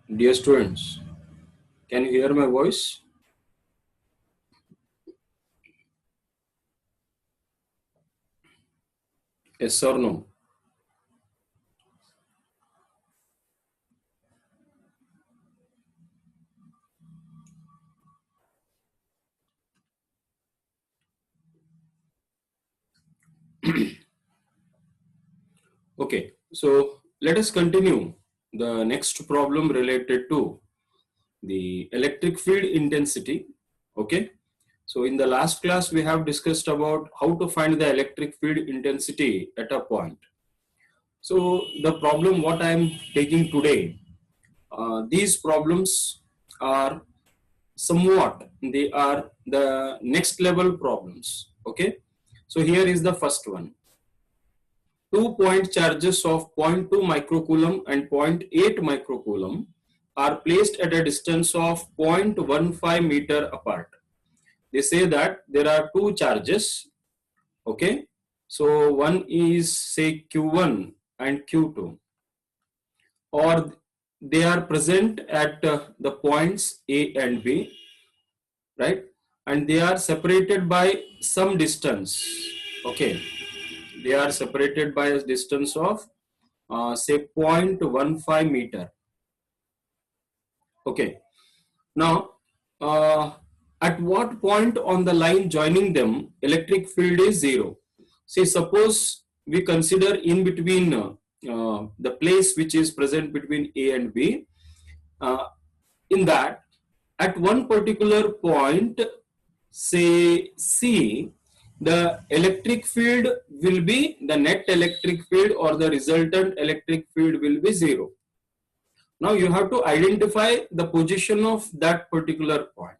Dear students, can you hear my voice? Yes or no? Okay, so let us continue the next problem related to the electric field intensity. Okay, so in the last class we have discussed about how to find the electric field intensity at a point. So the problem what I am taking today, these problems are somewhat, they are the next level problems. Okay, so here is the first one. 2 point charges of zero point 0.2 microcoulomb and 0.8 microcoulomb are placed at a distance of 0.15 meter apart. They say that there are two charges. Okay, so one is say Q1 and Q2, or they are present at the points A and B, right? And they are separated by some distance. Okay, they are separated by a distance of say 0.15 meter. Okay, now at what point on the line joining them electric field is zero? Say suppose we consider in between the place which is present between A and B, in that at one particular point, say C, the electric field will be, the net electric field or the resultant electric field will be zero. Now you have to identify the position of that particular point.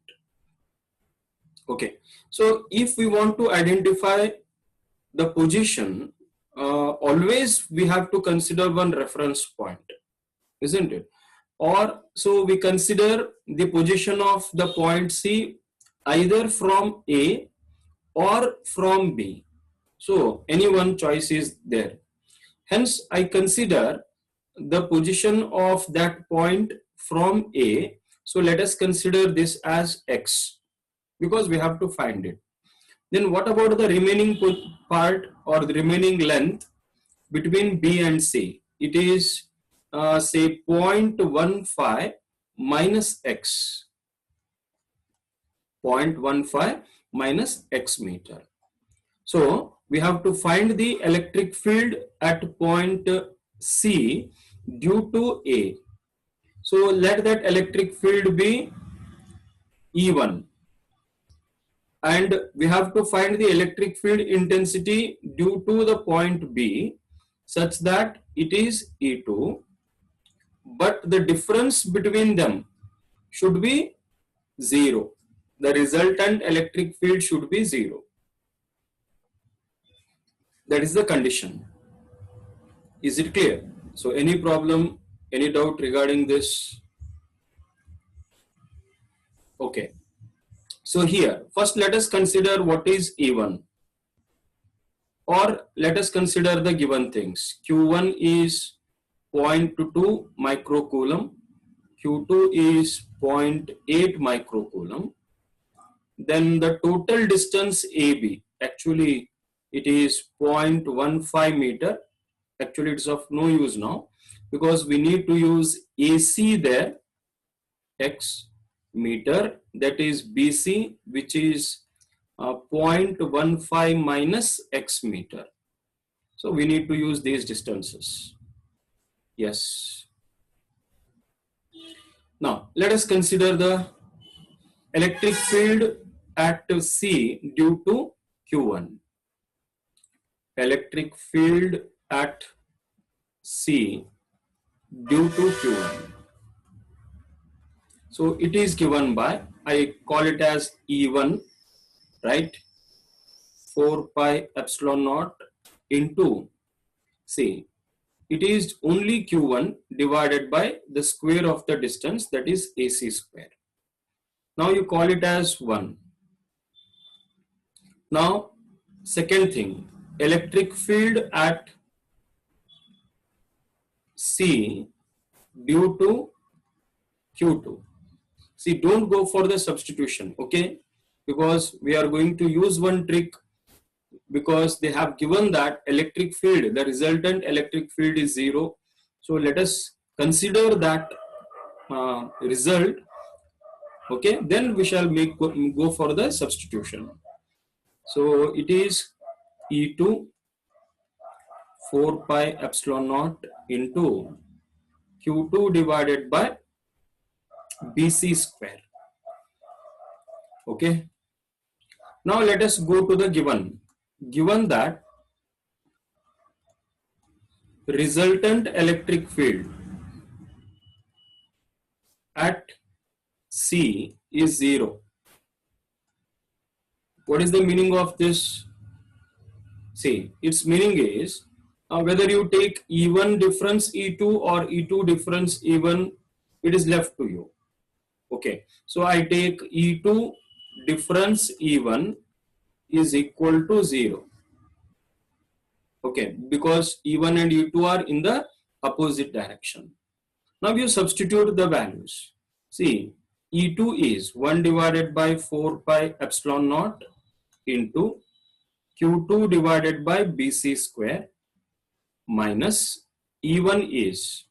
Okay, so if we want to identify the position, always we have to consider one reference point, isn't it? Or so we consider the position of the point C either from A or from B. So any one choice is there. Hence, I consider the position of that point from A. So let us consider this as X, because we have to find it. Then what about the remaining part or the remaining length between B and C? It is say 0.15 minus X. 0.15 minus X meter. So we have to find the electric field at point C due to A. So let that electric field be E1, and we have to find the electric field intensity due to the point B such that it is E2, but the difference between them should be zero. The resultant electric field should be zero. That is the condition. Is it clear? So any problem, any doubt regarding this? Okay. So here, first let us consider what is E1, or let us consider the given things. Q1 is 0.2 microcoulomb, Q2 is 0.8 microcoulomb. Then the total distance AB, actually it is 0.15 meter. Actually it's of no use now, because we need to use AC there, X meter, that is BC, which is 0.15 minus X meter. So we need to use these distances. Yes. Now let us consider the electric field at C due to Q1. Electric field at C due to Q1. So it is given by, I call it as E1, right? 4 pi epsilon naught into C. It is only Q1 divided by the square of the distance, that is AC square. Now you call it as 1. Now second thing, electric field at C due to Q2. See, don't go for the substitution, okay? Because we are going to use one trick, because they have given that electric field, the resultant electric field is 0. So let us consider that result, okay? Then we shall go for the substitution. So it is E2 4 pi epsilon naught into Q2 divided by BC square. Okay. Now let us go to the given. Given that resultant electric field at C is 0. What is the meaning of this? See, its meaning is whether you take E1 difference E2 or E2 difference E1, it is left to you. Okay, so I take E2 difference E1 is equal to 0. Okay, because E1 and E2 are in the opposite direction. Now you substitute the values. See, E2 is 1 divided by 4 pi epsilon naught into Q2 divided by BC square minus E1 is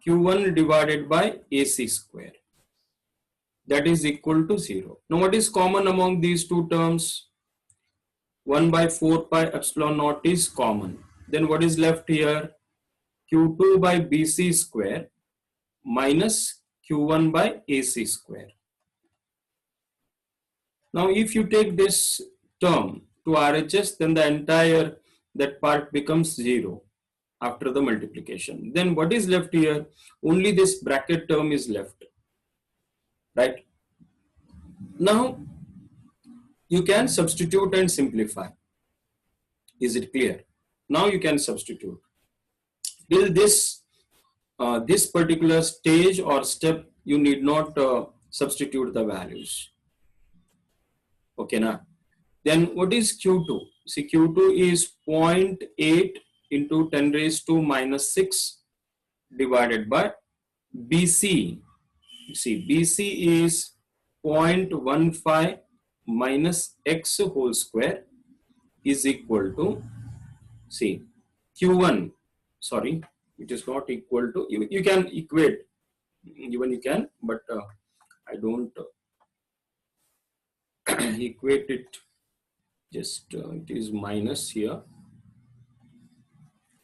Q1 divided by AC square. That is equal to 0. Now what is common among these two terms? 1 by 4 pi epsilon naught is common. Then what is left here? Q2 by BC square minus Q1 by AC square. Now if you take this term to RHS, then the entire that part becomes 0 after the multiplication. Then what is left here? Only this bracket term is left, right? Now you can substitute and simplify. Is it clear? Now you can substitute. Till this this particular stage or step, you need not substitute the values. Okay, now then what is Q2? See, Q2 is 0.8 into 10 raised to minus 6 divided by BC. See, BC is 0.15 minus x whole square is equal to, see, Q1, sorry, it is not equal to, you can equate, even you can, but I don't equate it, just it is minus here.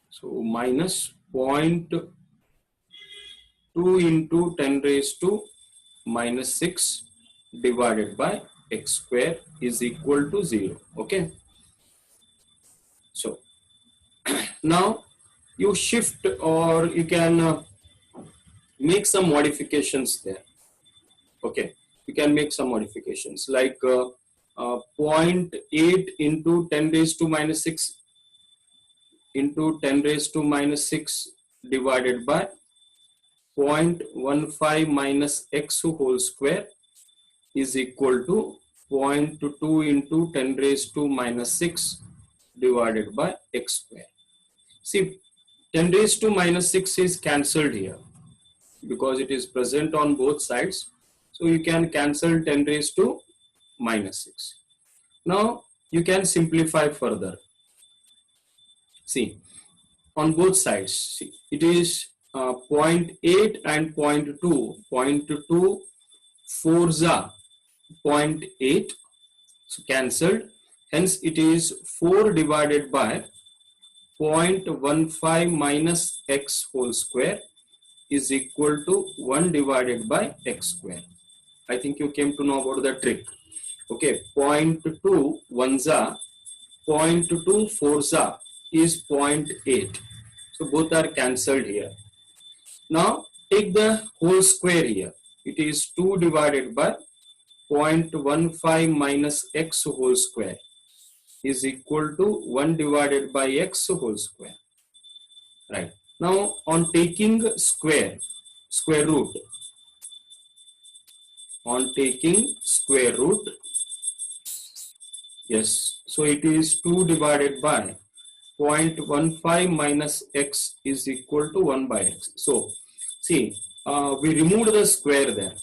So minus 0.2 into 10 raised to minus 6 divided by x square is equal to 0. Okay. So now you shift, or you can make some modifications there. Okay. You can make some modifications like 0.8 into 10 raised to minus 6 into 10 raised to minus 6 divided by 0.15 minus x whole square is equal to 0.2 into 10 raised to minus 6 divided by x square. See, 10 raised to minus 6 is cancelled here because it is present on both sides. So you can cancel 10 raised to minus 6. Now you can simplify further. See, on both sides, see, it is 0.8 and 0.2. 0.2 4s are 0.8, so cancelled. Hence it is 4 divided by 0.15 minus x whole square is equal to 1 divided by x square. I think you came to know about the trick. Okay, 0.2 1s, 0.2 4s is 0.8. So both are cancelled here. Now take the whole square here. It is 2 divided by 0.15 minus x whole square is equal to 1 divided by x whole square. Right. Now on taking square root, yes, so it is 2 divided by 0.15 minus x is equal to 1 by x. So See, we removed the square there.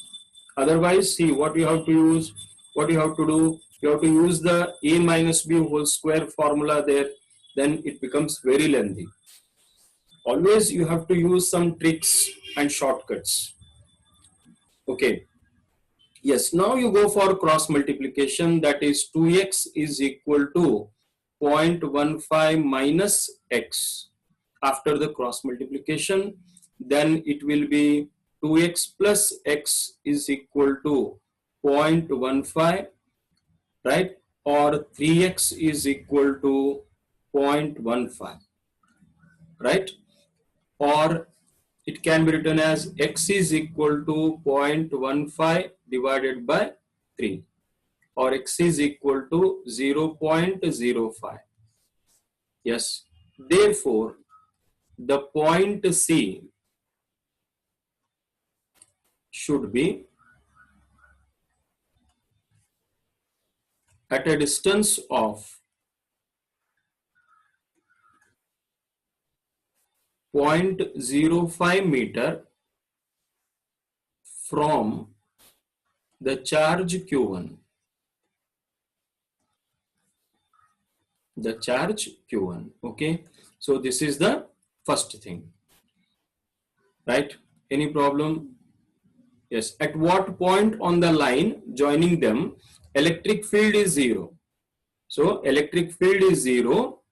Otherwise, see what you have to use, what you have to do, you have to use the a minus b whole square formula there, then it becomes very lengthy. Always you have to use some tricks and shortcuts. Okay. Yes, now you go for cross multiplication, that is 2x is equal to 0.15 minus x. After the cross multiplication, then it will be 2x plus x is equal to 0.15, right? Or 3x is equal to 0.15, right? Or it can be written as x is equal to 0.15 divided by 3, or x is equal to 0.05. Yes, therefore the point C should be at a distance of 0.05 meter from the charge Q1. The charge Q1. Okay, so this is the first thing, right? Any problem? Yes, at what point on the line joining them electric field is zero? So electric field is zero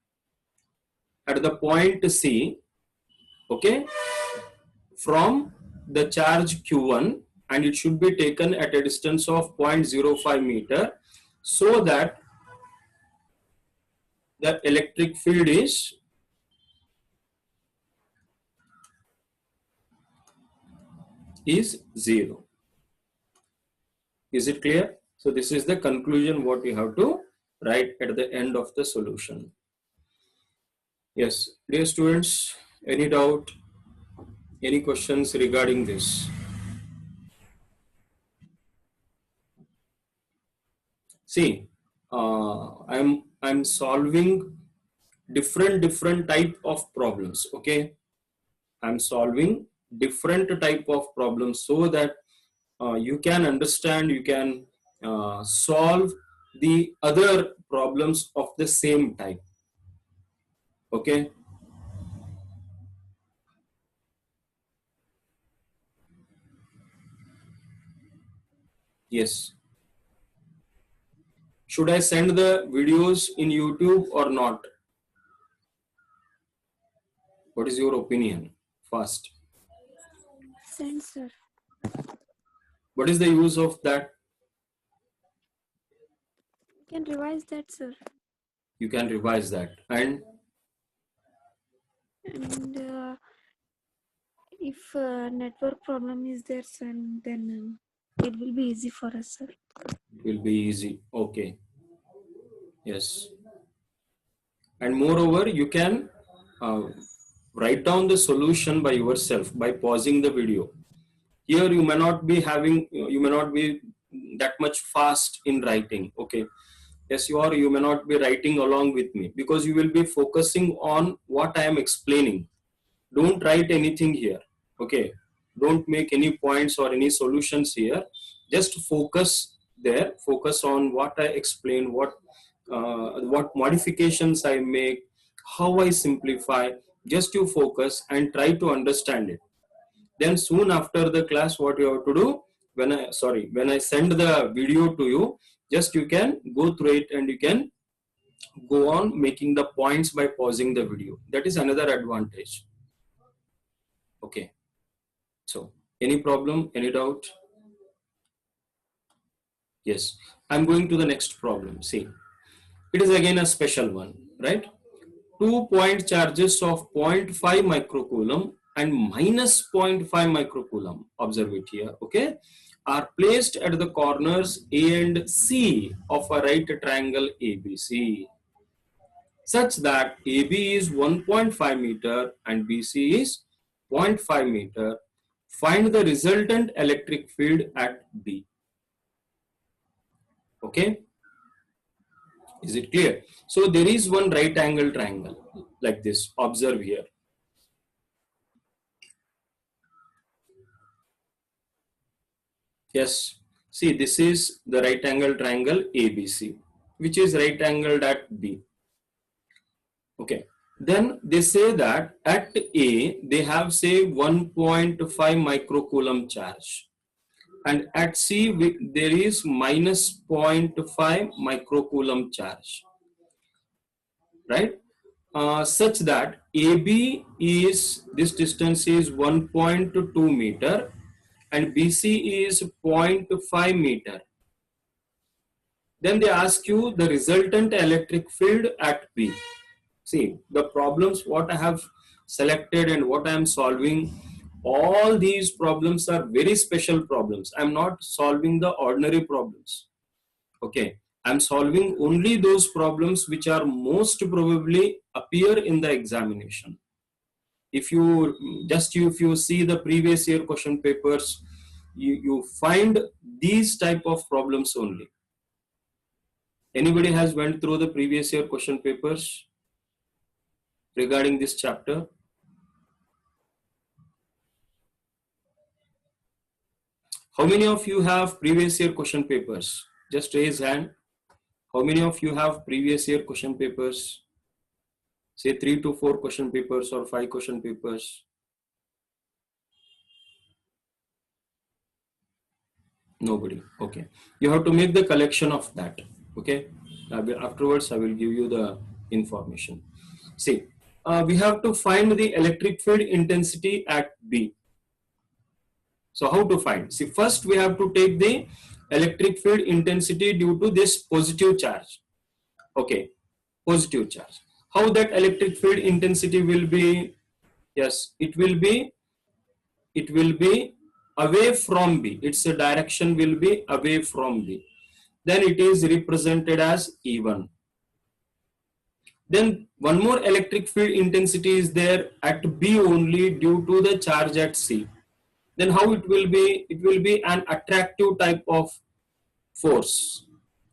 at the point C, okay, from the charge Q1, and it should be taken at a distance of 0.05 meter, so that the electric field is zero. Is it clear? So this is the conclusion what we have to write at the end of the solution. Yes, dear students, any doubt, any questions regarding this? See, I'm solving different type of problems. Okay, I'm solving different type of problems so that you can understand, you can solve the other problems of the same type. Okay. Yes. Should I send the videos in YouTube or not? What is your opinion? Fast. Send, sir. What is the use of that? You can revise that, sir. You can revise that. And if network problem is there, sir, then it will be easy for us, sir. it will be easy. Okay. Yes. And moreover, you can write down the solution by yourself by pausing the video. Here you may not be that much fast in writing. Okay. Yes, you may not be writing along with me, because you will be focusing on what I am explaining. Don't write anything here. Okay. Don't make any points or any solutions here. Just focus there. Focus on what I explain, what modifications I make, how I simplify. Just you focus and try to understand it. Then soon after the class, what you have to do, when I send the video to you, just you can go through it and you can go on making the points by pausing the video. That is another advantage. Okay. So any problem, any doubt? Yes. I'm going to the next problem. See, it is again a special one, right? 2-point charges of 0.5 microcoulomb and minus 0.5 microcoulomb, observe it here, okay, are placed at the corners A and C of a right triangle ABC, such that AB is 1.5 meter and BC is 0.5 meter. Find the resultant electric field at B. Okay. Is it clear? So there is one right angle triangle like this. Observe here. Yes. See, this is the right angle triangle ABC, which is right angled at B. Okay. Then they say that at A, they have say 1.5 microcoulomb charge. And at C, there is minus 0.5 microcoulomb charge, right? Such that AB is, this distance is 1.2 meter and BC is 0.5 meter. Then they ask you the resultant electric field at B. See, the problems what I have selected and what I am solving, all these problems are very special problems. I am not solving the ordinary problems. Okay, I'm solving only those problems which are most probably appear in the examination. If you see the previous year question papers, you find these type of problems only. Anybody has went through the previous year question papers regarding this chapter? How many of you have previous year question papers? Just raise hand. How many of you have previous year question papers? Say 3 to 4 question papers or 5 question papers. Nobody. Okay. You have to make the collection of that. Okay. Afterwards, I will give you the information. See, we have to find the electric field intensity at B. So how to find? See, first we have to take the electric field intensity due to this positive charge. Okay. Positive charge. How that electric field intensity will be? Yes, it will be away from B. Its direction will be away from B. Then it is represented as E1. Then one more electric field intensity is there at B only due to the charge at C. Then how it will be? It will be an attractive type of force.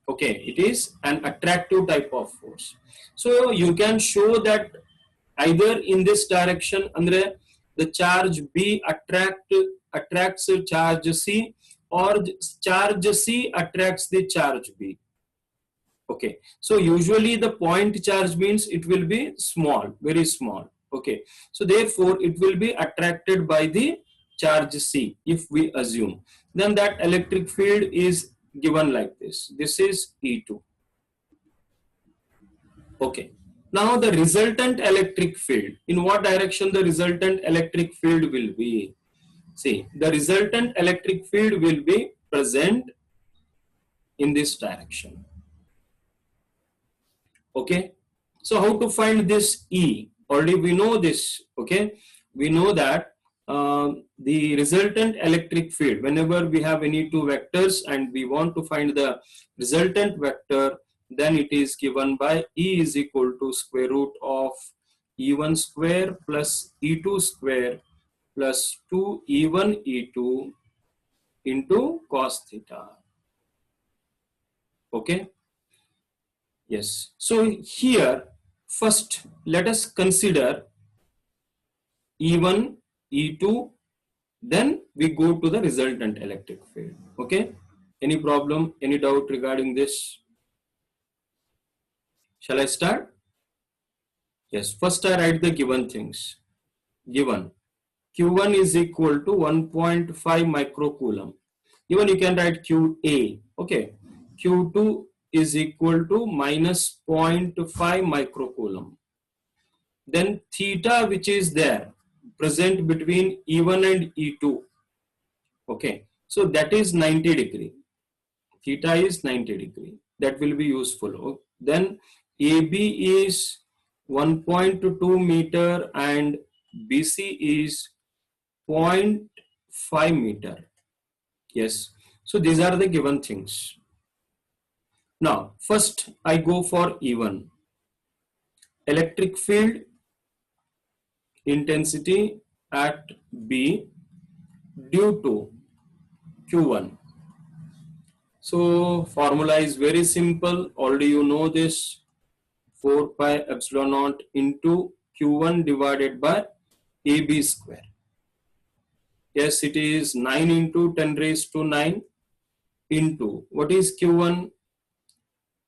Okay, it is an attractive type of force. So you can show that either in this direction, andre the charge B attracts charge C, or charge C attracts the charge B. Okay, so usually the point charge means it will be small, very small. Okay, so therefore it will be attracted by the charge C if we assume. Then that electric field is given like this. This is E2. Okay. Now the resultant electric field, in what direction the resultant electric field will be? See, the resultant electric field will be present in this direction. Okay. So how to find this E? Already we know this. Okay. We know that the resultant electric field, whenever we have any two vectors and we want to find the resultant vector, then it is given by E is equal to square root of E1 square plus E2 square plus 2 E1 E2 into cos theta. Okay. Yes. So here, first let us consider E1, E2, then we go to the resultant electric field. Okay. Any problem, any doubt regarding this? Shall I start? Yes. First I write the given things. Given Q1 is equal to 1.5 microcoulomb. Even you can write QA. Okay. Q2 is equal to minus 0.5 microcoulomb. Then theta, which is there present between E1 and E2. Okay. So that is 90 degree. Theta is 90 degree. That will be useful. Then AB is 1.2 meter and BC is 0.5 meter. Yes. So these are the given things. Now, first I go for E1. Electric field intensity at B due to Q1. So formula is very simple. Already you know this. 4 pi epsilon naught into Q1 divided by AB square. Yes, it is 9 into 10 raised to 9. into, what is Q1?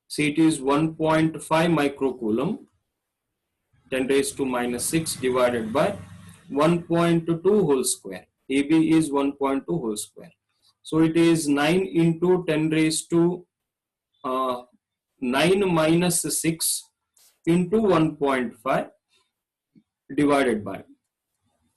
See, it is 1.5 microcoulomb, 10 raised to minus 6 divided by 1.2 whole square. AB is 1.2 whole square. So it is 9 into 10 raised to 9 minus 6 into 1.5 divided by,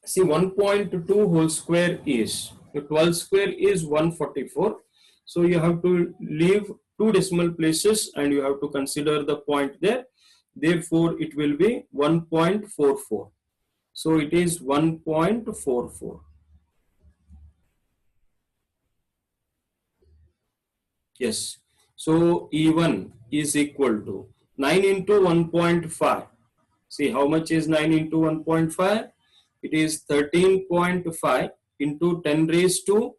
see, 1.2 whole square is, 12 square is 144. So you have to leave two decimal places and you have to consider the point there. Therefore, it will be 1.44. So it is 1.44. Yes. So E1 is equal to 9 into 1.5. See, how much is 9 into 1.5? It is 13.5 into 10 raised to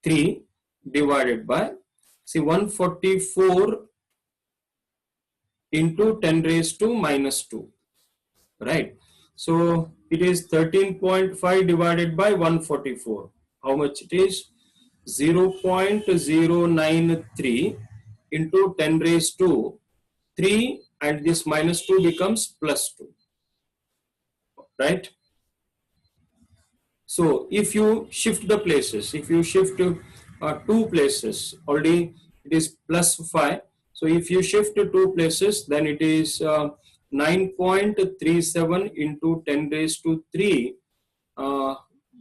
3 divided by, see, 144 into 10 raised to minus 2, right? So it is 13.5 divided by 144. How much it is? 0.093 into 10 raised to 3, and this minus 2 becomes plus 2, right? So if you shift the places, if you shift two places, already it is plus 5. So if you shift to two places, then it is 9.37 into 10 raised to 3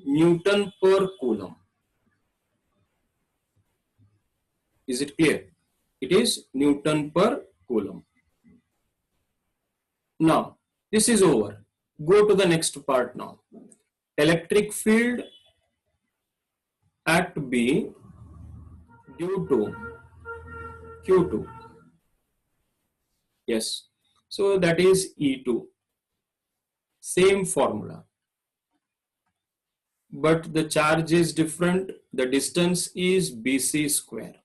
Newton per coulomb. Is it clear? It is Newton per coulomb. Now, this is over. Go to the next part now. Electric field at B due to Q2. Yes. So that is E2. Same formula. But the charge is different. The distance is BC square.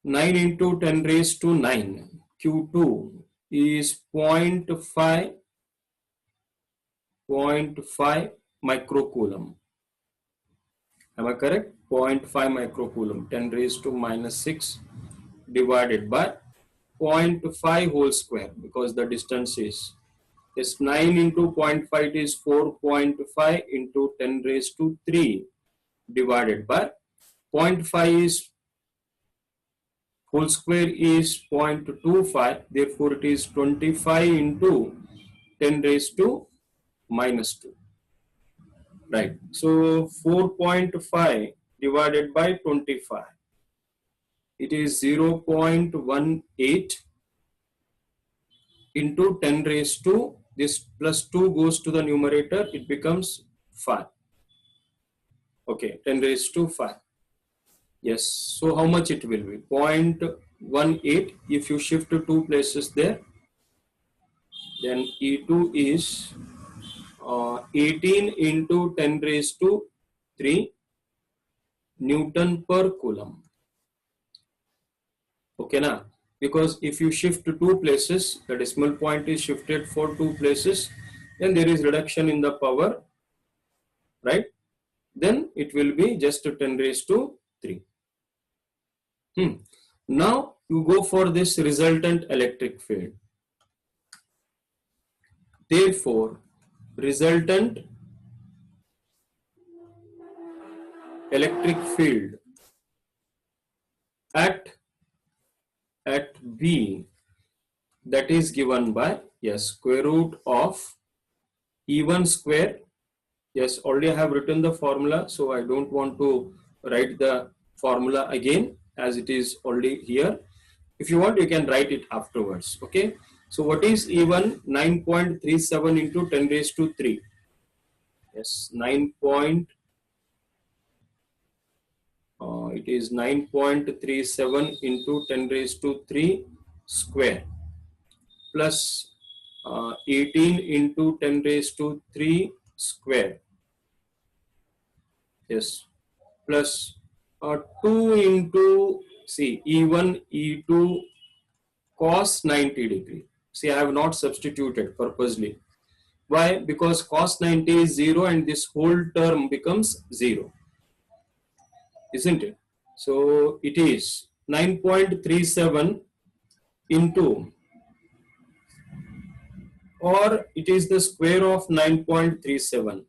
9 into 10 raised to 9. Q2 is 0.5 microcoulomb. Am I correct? 0.5 microcoulomb. 10 raised to minus 6 divided by 0.5 whole square, because the distance is, yes, 9 into 0.5 is 4.5 into 10 raised to 3 divided by 0.5 is whole square is 0.25, therefore it is 25 into 10 raised to minus 2, right? So 4.5 divided by 25, it is 0.18 into 10 raised to, this plus 2 goes to the numerator, it becomes 5. Okay, 10 raised to 5. Yes, so how much it will be? 0.18. If you shift to two places there, then E2 is 18 into 10 raised to 3 Newton per coulomb. Okay, now, because if you shift to two places, the decimal point is shifted for two places, then there is reduction in the power, right? Then it will be just 10 raised to 3. Now you go for this resultant electric field. Therefore, resultant electric field at B, that is given by, yes, square root of E1 square. Yes, already I have written the formula, so I don't want to write the formula again, as it is already here. If you want, you can write it afterwards. Okay. So what is E1? 9.37 into 10 raised to 3. Yes, it is 9.37 into 10 raised to 3 square plus 18 into 10 raised to 3 square. Yes, plus 2 into, see, E1, E2 cos 90 degree. See, I have not substituted purposely. Why? Because cos 90 is 0 and this whole term becomes 0. Isn't it? So it is 9.37 into, or it is the square of 9.37.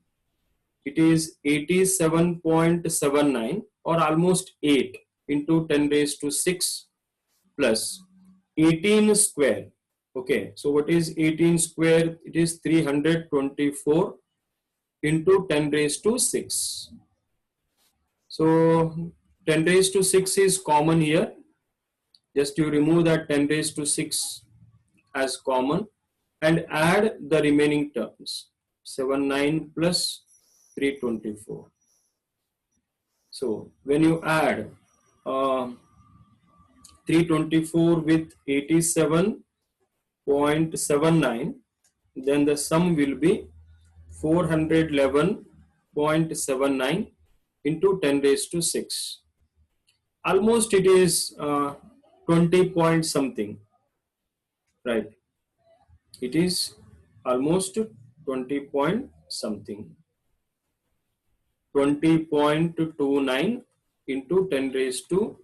It is 87.79 or almost 8 into 10 raised to 6 plus 18 square. Okay, so what is 18 square? It is 324 into 10 raised to 6. So 10 raised to 6 is common here. Just you remove that 10 raised to 6 as common and add the remaining terms. 79 plus 324. So when you add 324 with 87.79, then the sum will be 411.79 into 10 raised to 6. Almost it is 20 point something, right? It is almost 20 point something. 20.29 into 10 raised to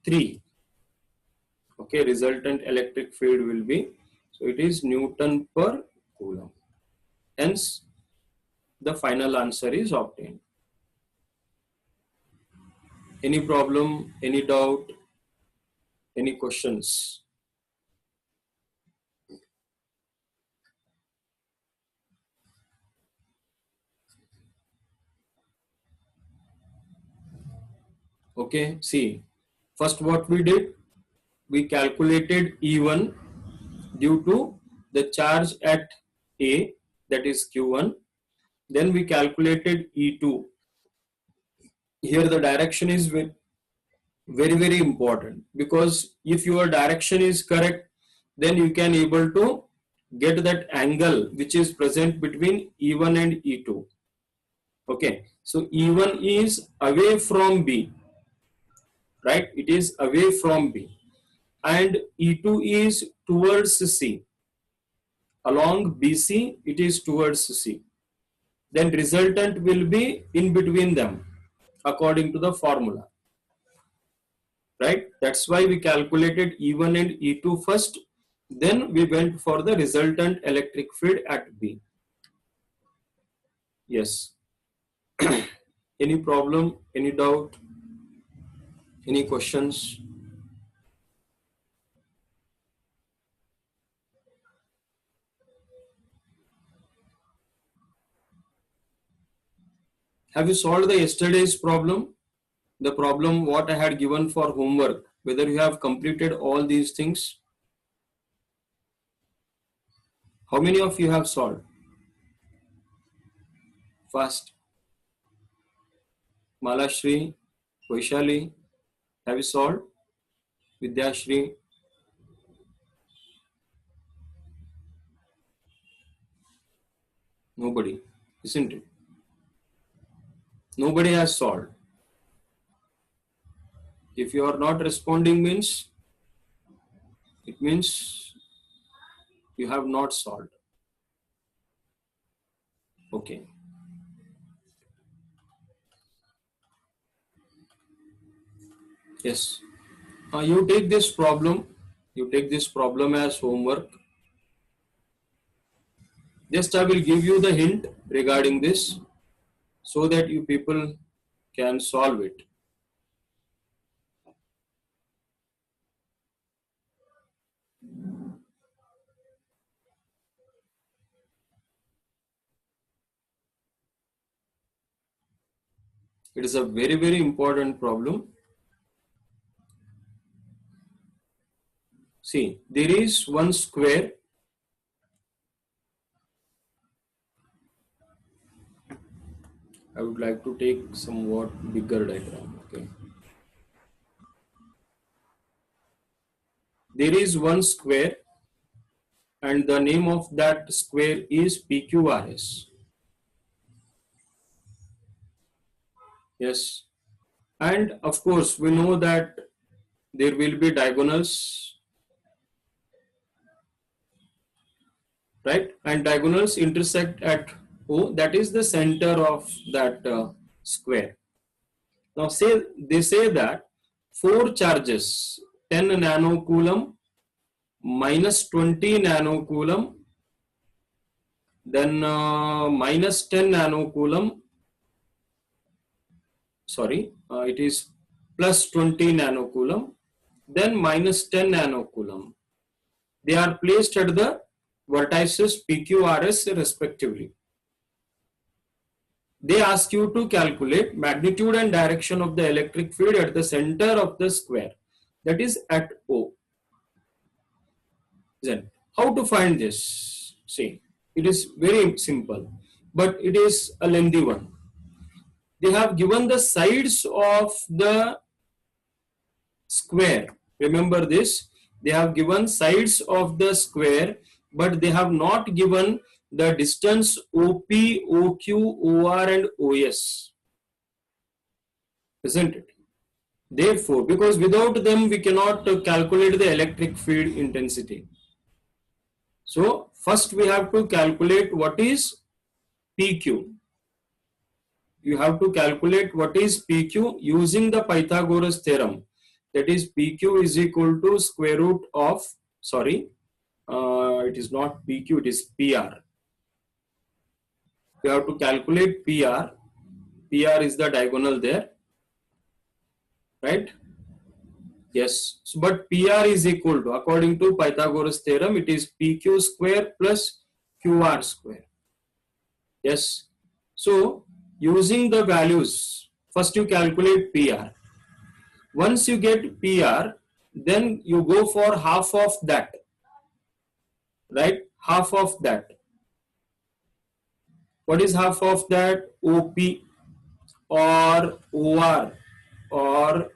3. Okay, resultant electric field will be, so it is Newton per Coulomb. Hence, the final answer is obtained. Any problem, any doubt, any questions? Okay, see, first what we did, we calculated E1 due to the charge at A, that is Q1. Then we calculated E2. Here the direction is very, very important, because if your direction is correct, then you can able to get that angle which is present between E1 and E2. Okay, so E1 is away from B, right? It is away from B, and E2 is towards C. Along BC, it is towards C. Then resultant will be in between them according to the formula, right? That's why we calculated E1 and E2 first. Then we went for the resultant electric field at B. Yes. Any problem? Any doubt? Any questions? Have you solved the yesterday's problem? The problem what I had given for homework, whether you have completed all these things? How many of you have solved? Fast. Malashri, Vaishali, have you solved? Vidyashri? Nobody, isn't it? Nobody has solved. If you are not responding means, it means you have not solved. Okay. Yes. You take this problem. You take this problem as homework. Just I will give you the hint regarding this so that you people can solve it. It is a very important problem. See, there is one square. I would like to take somewhat bigger diagram. Okay. There is one square and the name of that square is PQRS. Yes. And of course, we know that there will be diagonals, right? And diagonals intersect at O, that is the center of that square. Now they say that 4 charges, 10 nanocoulomb, minus 20 nanocoulomb, then minus 10 nanocoulomb, sorry, it is plus 20 nanocoulomb, then minus 10 nanocoulomb. They are placed at the vertices PQRS respectively. They ask you to calculate magnitude and direction of the electric field at the center of the square, that is at O. Then how to find this? See, it is very simple, but it is a lengthy one. They have given the sides of the square. Remember this, they have given sides of the square, but they have not given the distance OP, OQ, OR and OS, isn't it? Therefore, because without them we cannot calculate the electric field intensity. So first we have to calculate what is PQ. You have to calculate what is PQ using the Pythagoras theorem. That is, PQ is equal to square root of, sorry, it is not PQ, it is PR. You have to calculate PR. PR is the diagonal there, right? Yes, so, but PR is equal to, according to Pythagoras theorem, it is PQ square plus QR square. Yes, so using the values, first you calculate PR. Once you get PR, then you go for half of that, right? Half of that. What is half of that? OP or OR or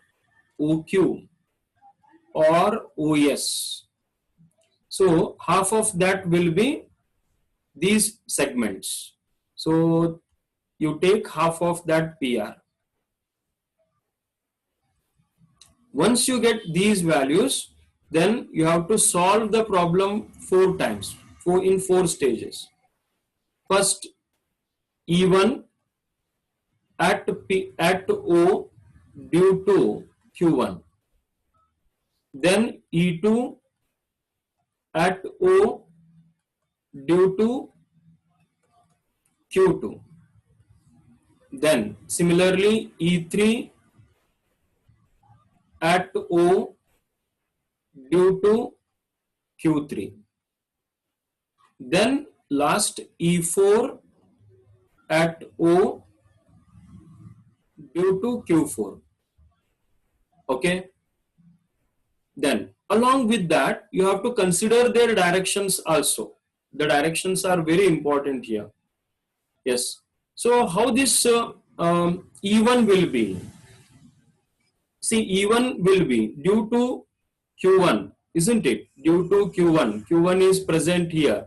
OQ or OS. So half of that will be these segments. So you take half of that PR. Once you get these values, then you have to solve the problem 4 times, in 4 stages. First, E1 at O due to Q1. Then E2 at O due to Q2. Then similarly E3 at O due to Q3. Then last E4 at O due to Q4. Okay. Then along with that, you have to consider their directions also. The directions are very important here. Yes. So how this E1 will be? See, E1 will be due to Q1, isn't it? Due to Q1. Q1 is present here.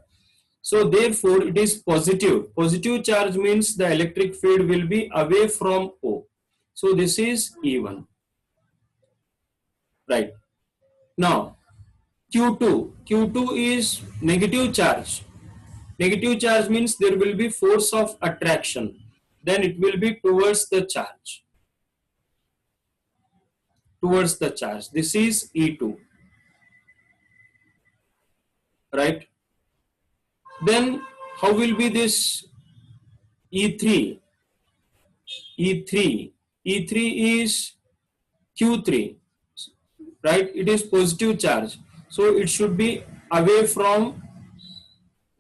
So therefore it is positive. Positive charge means the electric field will be away from O. So this is E1. Right. Now Q2. Q2 is negative charge. Negative charge means there will be force of attraction. Then it will be towards the charge. Towards the charge. This is E2. Right. Then how will be this E3? E3. E3 is Q3. Right. It is positive charge. So it should be away from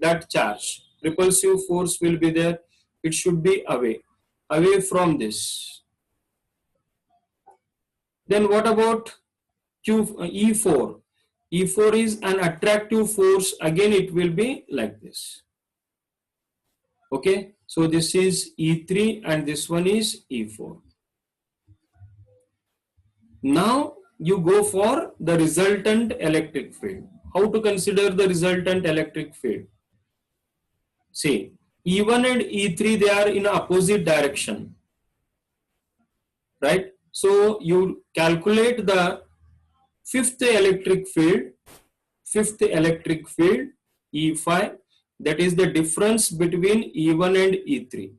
that charge. Repulsive force will be there. It should be away from this. Then what about E4? E4 is an attractive force. Again, it will be like this. Okay. So this is E3 and this one is E4. Now you go for the resultant electric field. How to consider the resultant electric field? See, E1 and E3, they are in opposite direction, right? So you calculate the fifth electric field, E5, that is the difference between E1 and E3,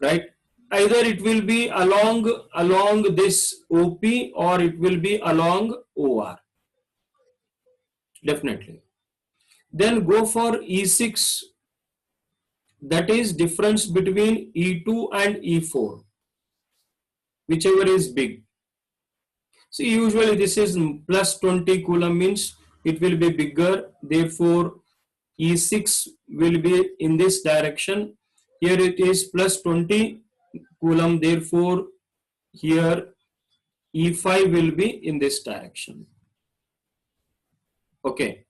right? either it will be along this OP or it will be along OR, definitely. Then go for E6, that is difference between E2 and E4, whichever is big. See, usually this is plus 20 coulomb, means it will be bigger, therefore E6 will be in this direction. Here it is plus 20 coulomb, therefore here E5 will be in this direction. Okay.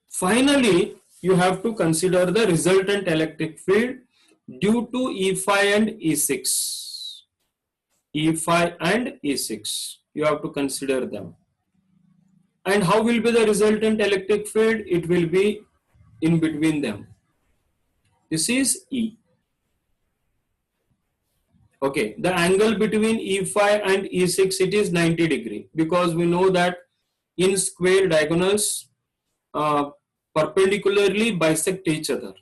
Finally, you have to consider the resultant electric field due to E5 and E6. E5 and E6. You have to consider them. And how will be the resultant electric field? It will be in between them. This is E. Okay, the angle between E5 and E6, it is 90 degree, because we know that in square diagonals perpendicularly bisect each other,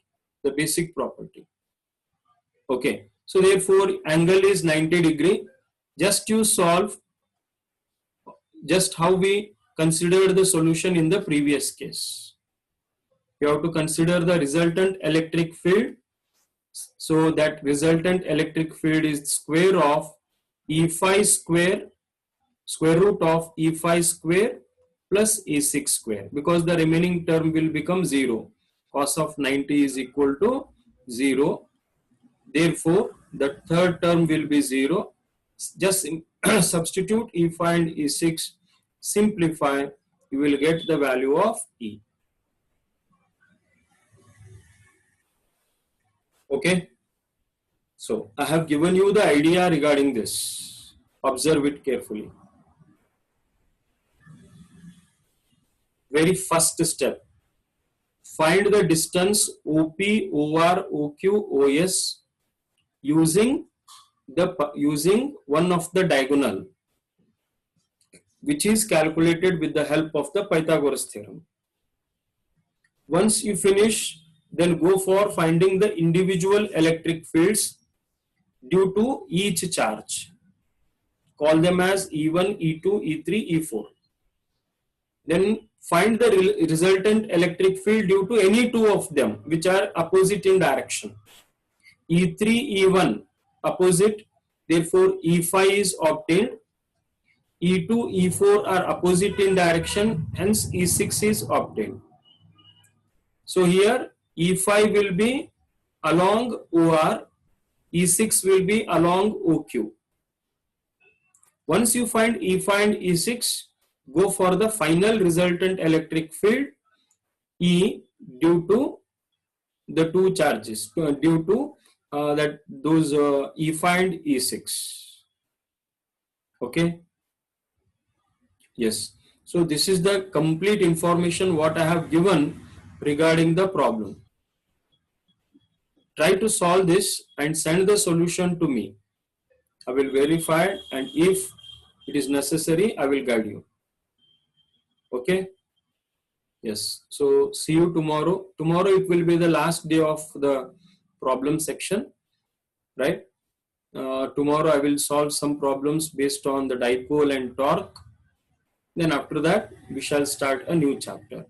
the basic property. Okay, so therefore angle is 90 degree. Just you solve just how we considered the solution in the previous case. You have to consider the resultant electric field. So that resultant electric field is square of E5 square root of E5 square plus E6 square, because the remaining term will become 0. Cos of 90 is equal to 0. Therefore, the third term will be 0. Just substitute E5 and E6, simplify, you will get the value of E. Okay. So, I have given you the idea regarding this. Observe it carefully. Very first step. Find the distance OP, OR, OQ, OS using one of the diagonal, which is calculated with the help of the Pythagoras theorem. Once you finish, then go for finding the individual electric fields due to each charge. Call them as E1, E2, E3, E4. Then find the resultant electric field due to any two of them which are opposite in direction. E3, E1 opposite, therefore E5 is obtained. E2, E4 are opposite in direction, hence E6 is obtained. So here E5 will be along OR, E6 will be along OQ. Once you find E5 and E6, go for the final resultant electric field E due to the two charges, due to those E5 and E6. Okay. Yes. So this is the complete information what I have given regarding the problem. Try to solve this and send the solution to me. I will verify, and if it is necessary, I will guide you. Okay. Yes. So see you tomorrow. Tomorrow it will be the last day of the problem section, right? Tomorrow I will solve some problems based on the dipole and torque. Then after that we shall start a new chapter.